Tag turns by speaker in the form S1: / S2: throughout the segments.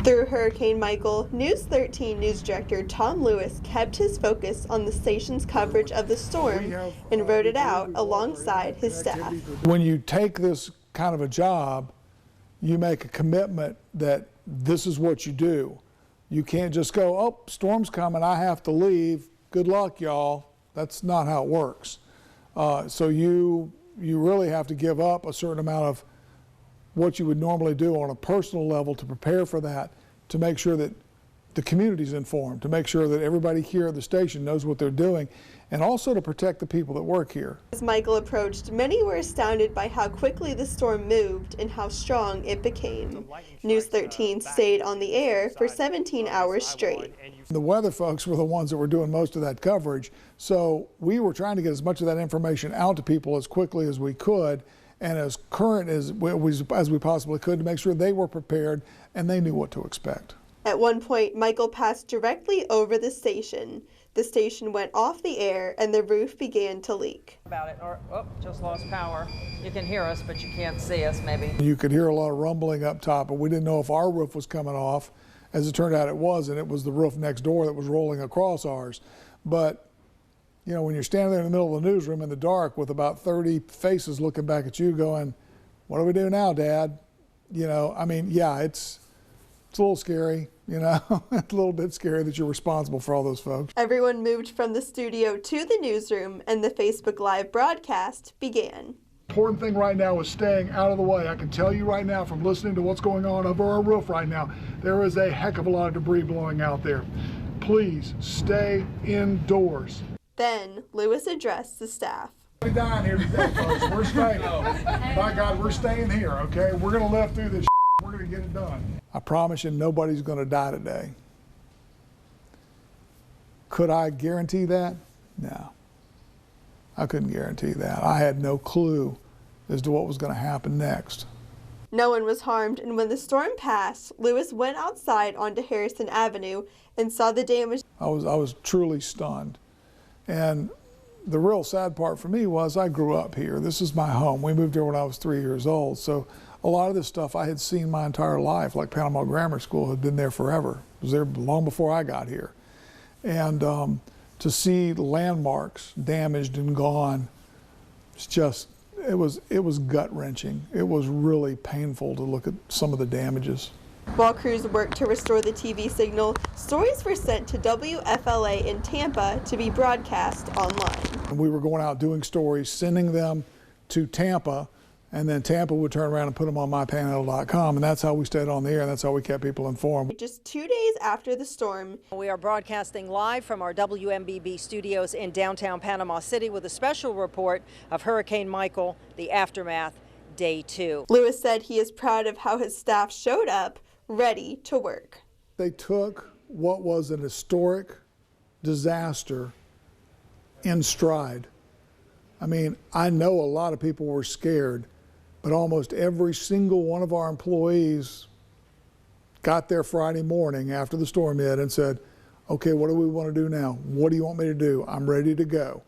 S1: Through Hurricane Michael, News 13 News Director Tom Lewis kept his focus on the station's coverage of the storm and wrote it out alongside his staff.
S2: When you take this kind of a job, you make a commitment that this is what you do. You can't just go, oh, storm's coming, I have to leave, good luck, y'all. That's not how it works. So you really have to give up a certain amount of what you would normally do on a personal level to prepare for that, to make sure that the community's informed, to make sure that everybody here at the station knows what they're doing, and also to protect the people that work here.
S1: As Michael approached, many were astounded by how quickly the storm moved and how strong it became. News 13 stayed on the air for 17 hours straight.
S2: The weather folks were the ones that were doing most of that coverage, so we were trying to get as much of that information out to people as quickly as we could and as current as we possibly could to make sure they were prepared and they knew what to expect.
S1: At one point, Michael passed directly over the station. The station went off the air and the roof began to leak.
S3: About it, or just lost power. You can hear us, but you can't see us, maybe.
S2: You could hear a lot of rumbling up top, but we didn't know if our roof was coming off. As it turned out, it was, and it was the roof next door that was rolling across ours. But you know, when you're standing there in the middle of the newsroom in the dark with about 30 faces looking back at you going, what do we do now, Dad? You know, I mean, yeah, it's a little scary, you know, a little bit scary that you're responsible for all those folks.
S1: Everyone moved from the studio to the newsroom and the Facebook Live broadcast began.
S2: Important thing right now is staying out of the way. I can tell you right now from listening to what's going on over our roof right now, there is a heck of a lot of debris blowing out there. Please stay indoors.
S1: Then Lewis addressed the staff.
S2: We're dying here today, folks. We're staying. By God, we're staying here, okay? We're going to live through this. We're going to get it done. I promise you, nobody's going to die today. Could I guarantee that? No. I couldn't guarantee that. I had no clue as to what was going to happen next.
S1: No one was harmed, and when the storm passed, Lewis went outside onto Harrison Avenue and saw the damage.
S2: I was truly stunned. And the real sad part for me was I grew up here. This is my home. We moved here when I was 3 years old. So a lot of this stuff I had seen my entire life, like Panama Grammar School had been there forever. It was there long before I got here. And to see landmarks damaged and gone, it's just, it was gut-wrenching. It was really painful to look at some of the damages.
S1: While crews worked to restore the TV signal, stories were sent to WFLA in Tampa to be broadcast online.
S2: We were going out doing stories, sending them to Tampa, and then Tampa would turn around and put them on mypanhandle.com, and that's how we stayed on the air, and that's how we kept people informed.
S1: Just 2 days after the storm,
S3: we are broadcasting live from our WMBB studios in downtown Panama City with a special report of Hurricane Michael, the aftermath, day 2.
S1: Lewis said he is proud of how his staff showed up, ready to work.
S2: They took what was an historic disaster in stride. I mean, I know a lot of people were scared, but almost every single one of our employees got there Friday morning after the storm hit and said, okay, what do we want to do now? What do you want me to do? I'm ready to go.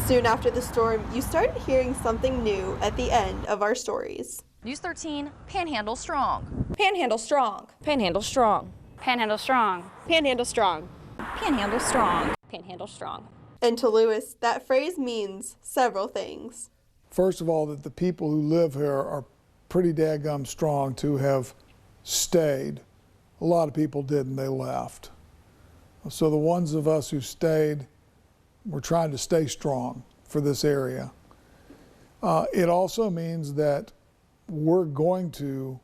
S1: Soon after the storm, you started hearing something new at the end of our stories.
S4: News 13, Panhandle Strong.
S1: Panhandle strong.
S3: Panhandle strong.
S4: Panhandle Strong.
S1: Panhandle strong.
S4: Panhandle Strong. Panhandle Strong.
S1: And to Lewis, that phrase means several things.
S2: First of all, that the people who live here are pretty daggum strong to have stayed. A lot of people didn't, they left. So the ones of us who stayed, we're trying to stay strong for this area. It also means that we're going to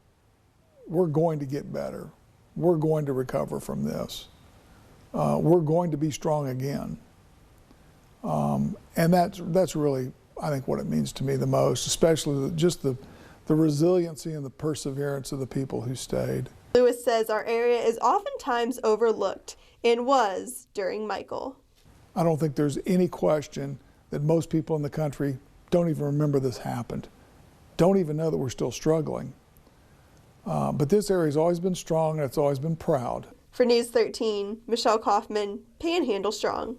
S2: get better. We're going to recover from this. We're going to be strong again. And that's really, I think, what it means to me the most, especially just the resiliency and the perseverance of the people who stayed.
S1: Lewis says our area is oftentimes overlooked and was during Michael.
S2: I don't think there's any question that most people in the country don't even remember this happened, don't even know that we're still struggling. But this area's always been strong and it's always been proud.
S1: For News 13, Michelle Kaufman, Panhandle Strong.